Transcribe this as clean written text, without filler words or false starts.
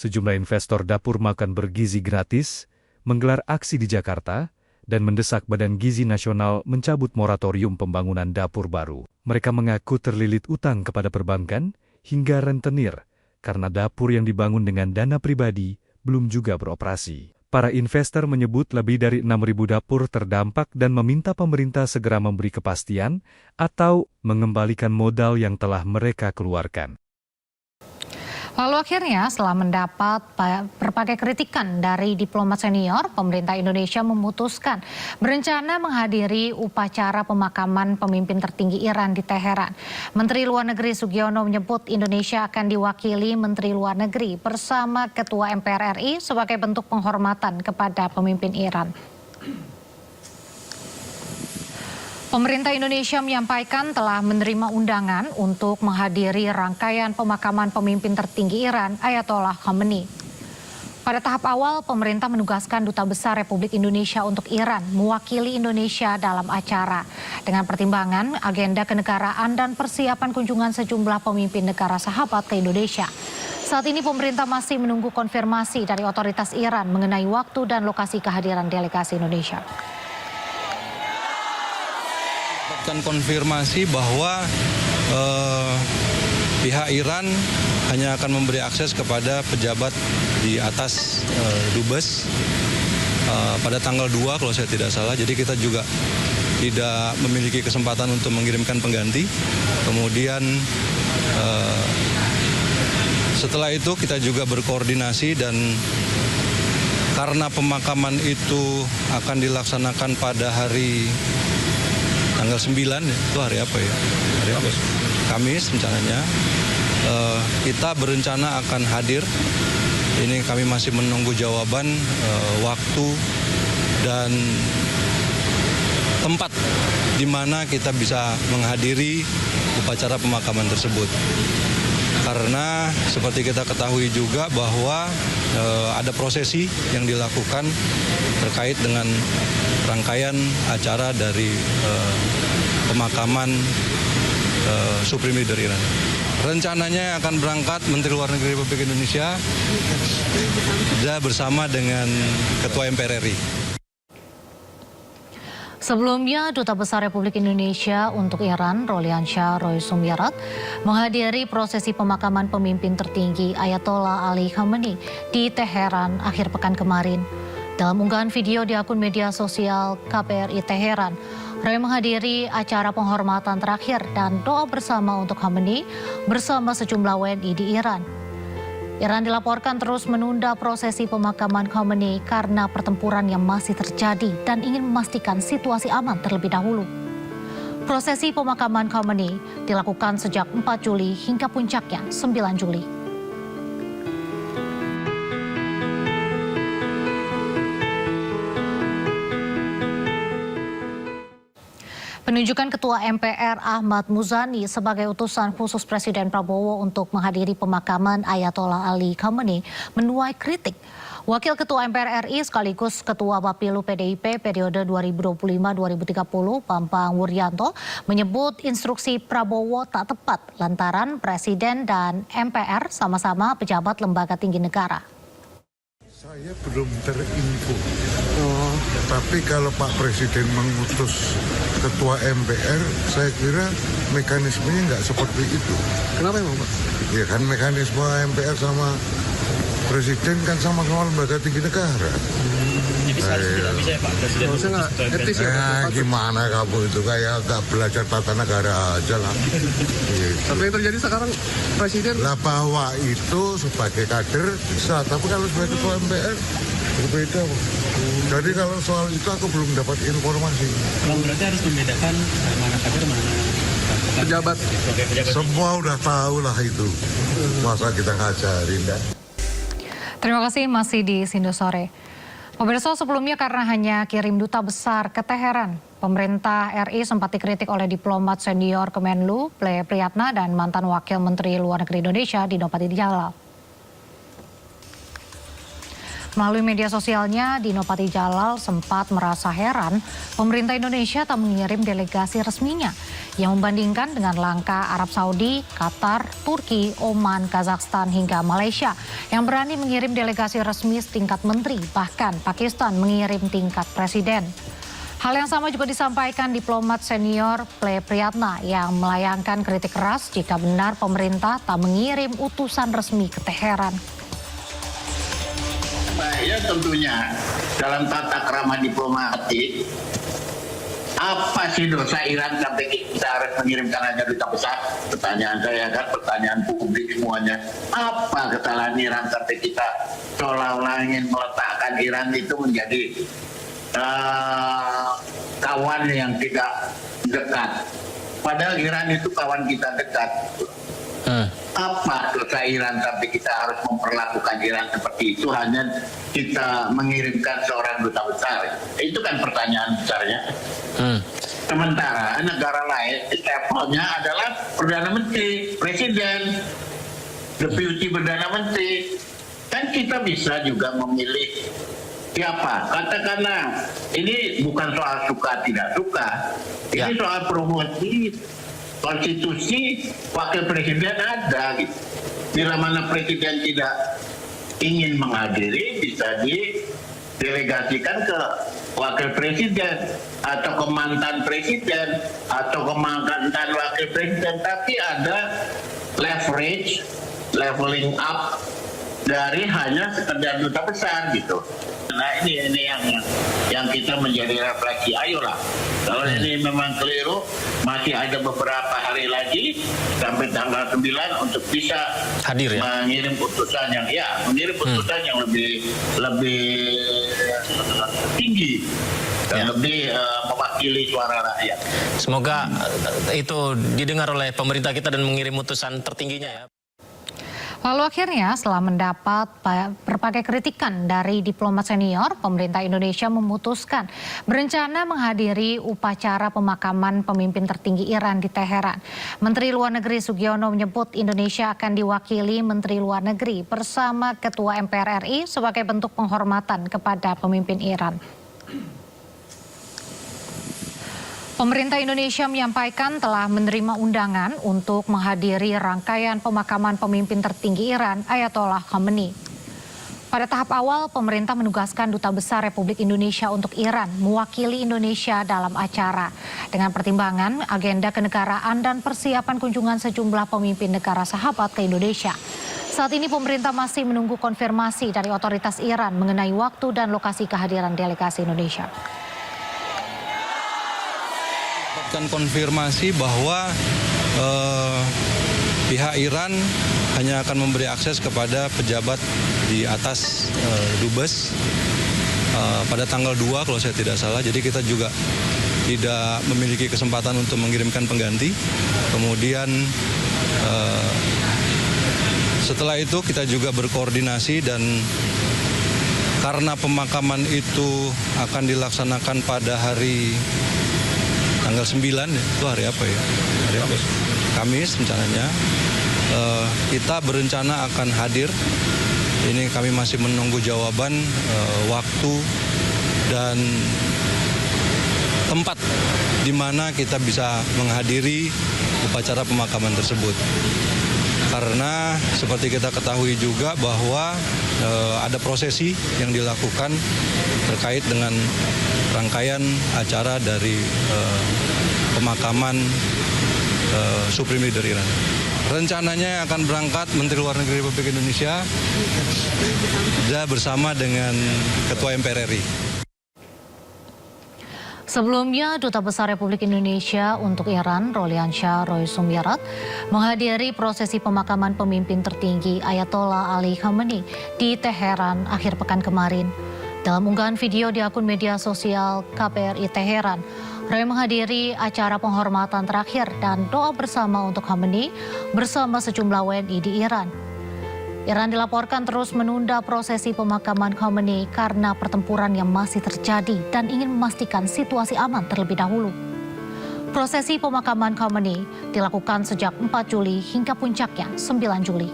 Sejumlah investor dapur makan bergizi gratis menggelar aksi di Jakarta dan mendesak Badan Gizi Nasional mencabut moratorium pembangunan dapur baru. Mereka mengaku terlilit utang kepada perbankan hingga rentenir karena dapur yang dibangun dengan dana pribadi belum juga beroperasi. Para investor menyebut lebih dari 6.000 dapur terdampak dan meminta pemerintah segera memberi kepastian atau mengembalikan modal yang telah mereka keluarkan. Lalu akhirnya setelah mendapat berbagai kritikan dari diplomat senior, pemerintah Indonesia memutuskan berencana menghadiri upacara pemakaman pemimpin tertinggi Iran di Teheran. Menteri Luar Negeri Sugiono menyebut Indonesia akan diwakili Menteri Luar Negeri bersama Ketua MPR RI sebagai bentuk penghormatan kepada pemimpin Iran. Pemerintah Indonesia menyampaikan telah menerima undangan untuk menghadiri rangkaian pemakaman pemimpin tertinggi Iran, Ayatollah Khamenei. Pada tahap awal, pemerintah menugaskan Duta Besar Republik Indonesia untuk Iran mewakili Indonesia dalam acara. Dengan pertimbangan agenda kenegaraan dan persiapan kunjungan sejumlah pemimpin negara sahabat ke Indonesia. Saat ini pemerintah masih menunggu konfirmasi dari otoritas Iran mengenai waktu dan lokasi kehadiran delegasi Indonesia. Konfirmasi bahwa pihak Iran hanya akan memberi akses kepada pejabat di atas dubes pada tanggal 2 kalau saya tidak salah. Jadi kita juga tidak memiliki kesempatan untuk mengirimkan pengganti. Kemudian setelah itu kita juga berkoordinasi dan karena pemakaman itu akan dilaksanakan pada hari tanggal 9, itu hari apa ya? Hari apa? Kamis rencananya. Kita berencana akan hadir. Ini kami masih menunggu jawaban waktu dan tempat di mana kita bisa menghadiri upacara pemakaman tersebut. Karena seperti kita ketahui juga bahwa ada prosesi yang dilakukan terkait dengan rangkaian acara dari pemakaman Supreme Leader Iran. Rencananya akan berangkat Menteri Luar Negeri Republik Indonesia bersama dengan Ketua MPR RI. Sebelumnya, Duta Besar Republik Indonesia untuk Iran, Roliansyah Roy Sumirat, menghadiri prosesi pemakaman pemimpin tertinggi Ayatollah Ali Khamenei di Teheran akhir pekan kemarin. Dalam unggahan video di akun media sosial KBRI Teheran, Roy menghadiri acara penghormatan terakhir dan doa bersama untuk Khamenei bersama sejumlah WNI di Iran. Iran dilaporkan terus menunda prosesi pemakaman Khamenei karena pertempuran yang masih terjadi dan ingin memastikan situasi aman terlebih dahulu. Prosesi pemakaman Khamenei dilakukan sejak 4 Juli hingga puncaknya 9 Juli. Penunjukan Ketua MPR Ahmad Muzani sebagai utusan khusus Presiden Prabowo untuk menghadiri pemakaman Ayatollah Ali Khamenei menuai kritik. Wakil Ketua MPR RI sekaligus Ketua Bapilu PDIP periode 2025-2030 Bambang Wuryanto menyebut instruksi Prabowo tak tepat lantaran Presiden dan MPR sama-sama pejabat lembaga tinggi negara. Saya belum terinfo, tapi kalau Pak Presiden mengutus Ketua MPR, saya kira mekanismenya nggak seperti itu. Kenapa emang Pak? Ya kan mekanisme MPR sama Presiden kan sama-sama lembaga tinggi negara. Jadi seharusnya tidak bisa ya Pak Presiden? Maksudnya nggak etis ya? Gimana kamu itu kayak nggak belajar tata negara aja lah. Gitu. Tapi yang terjadi sekarang Presiden... Lah bahwa itu sebagai kader bisa, tapi kalau sebagai Ketua MPR berbeda. Jadi kalau soal itu aku belum dapat informasi. Bang, berarti harus membedakan mana kader mana pejabat. Semua udah tahu lah itu. Masa kita ngajarin dah. Terima kasih masih di Sindo Sore. Pemirsa, sebelumnya karena hanya kirim duta besar ke Teheran, pemerintah RI sempat dikritik oleh diplomat senior Kemenlu, Ple Priyatna, dan mantan Wakil Menteri Luar Negeri Indonesia, Dino Patijalal. Melalui media sosialnya, Dino Patijalal sempat merasa heran pemerintah Indonesia tak mengirim delegasi resminya yang membandingkan dengan langkah Arab Saudi, Qatar, Turki, Oman, Kazakhstan hingga Malaysia yang berani mengirim delegasi resmi setingkat menteri, bahkan Pakistan mengirim tingkat presiden. Hal yang sama juga disampaikan diplomat senior Ple Priyatna yang melayangkan kritik keras jika benar pemerintah tak mengirim utusan resmi ke Teheran. Ya tentunya dalam tata krama diplomatik, apa sih dosa Iran sampai kita harus mengirimkan hanya duta besar? Pertanyaan saya kan, pertanyaan publik semuanya. Apa kesalahan Iran sampai kita seolah-olah ingin meletakkan Iran itu menjadi kawan yang tidak dekat. Padahal Iran itu kawan kita dekat. Apa dosa Iran sampai kita harus memperlakukan Iran seperti itu hanya kita mengirimkan seorang duta besar? Itu kan pertanyaan besarnya. Sementara negara lain levelnya adalah Perdana Menteri, Presiden, Deputi Perdana Menteri. Kan kita bisa juga memilih siapa. Katakanlah ini bukan soal suka tidak suka, ini soal promosi. Konstitusi wakil presiden ada gitu. Bila mana presiden tidak ingin menghadiri bisa didelegasikan ke wakil presiden atau ke mantan presiden atau ke mantan wakil presiden, tapi ada leveling up dari hanya sekedar duta besar gitu. Nah ini yang kita menjadi refleksi. Ayolah, kalau ini memang keliru, masih ada beberapa hari lagi sampai tanggal 9 untuk bisa hadir ya, mengirim putusan yang yang lebih tinggi dan lebih mewakili suara rakyat. Semoga itu didengar oleh pemerintah kita dan mengirim utusan tertingginya ya. Lalu akhirnya setelah mendapat berbagai kritikan dari diplomat senior, pemerintah Indonesia memutuskan berencana menghadiri upacara pemakaman pemimpin tertinggi Iran di Teheran. Menteri Luar Negeri Sugiono menyebut Indonesia akan diwakili Menteri Luar Negeri bersama Ketua MPR RI sebagai bentuk penghormatan kepada pemimpin Iran. Pemerintah Indonesia menyampaikan telah menerima undangan untuk menghadiri rangkaian pemakaman pemimpin tertinggi Iran, Ayatollah Khamenei. Pada tahap awal, pemerintah menugaskan Duta Besar Republik Indonesia untuk Iran mewakili Indonesia dalam acara dengan pertimbangan agenda kenegaraan dan persiapan kunjungan sejumlah pemimpin negara sahabat ke Indonesia. Saat ini pemerintah masih menunggu konfirmasi dari otoritas Iran mengenai waktu dan lokasi kehadiran delegasi Indonesia. Konfirmasi bahwa pihak Iran hanya akan memberi akses kepada pejabat di atas dubes pada tanggal 2 kalau saya tidak salah. Jadi kita juga tidak memiliki kesempatan untuk mengirimkan pengganti. Kemudian setelah itu kita juga berkoordinasi dan karena pemakaman itu akan dilaksanakan pada hari tanggal 9, itu hari apa ya? Hari apa? Kamis rencananya. Kita berencana akan hadir. Ini kami masih menunggu jawaban waktu dan tempat di mana kita bisa menghadiri upacara pemakaman tersebut. Karena seperti kita ketahui juga bahwa ada prosesi yang dilakukan terkait dengan rangkaian acara dari pemakaman Supreme Leader Iran. Rencananya akan berangkat Menteri Luar Negeri Republik Indonesia bersama dengan Ketua MPR RI. Sebelumnya, Duta Besar Republik Indonesia untuk Iran, Roliansyah Roy Sumirat, menghadiri prosesi pemakaman pemimpin tertinggi Ayatollah Ali Khamenei di Teheran akhir pekan kemarin. Dalam unggahan video di akun media sosial KBRI Teheran, Roy menghadiri acara penghormatan terakhir dan doa bersama untuk Khamenei bersama sejumlah WNI di Iran. Iran dilaporkan terus menunda prosesi pemakaman Khamenei karena pertempuran yang masih terjadi dan ingin memastikan situasi aman terlebih dahulu. Prosesi pemakaman Khamenei dilakukan sejak 4 Juli hingga puncaknya 9 Juli.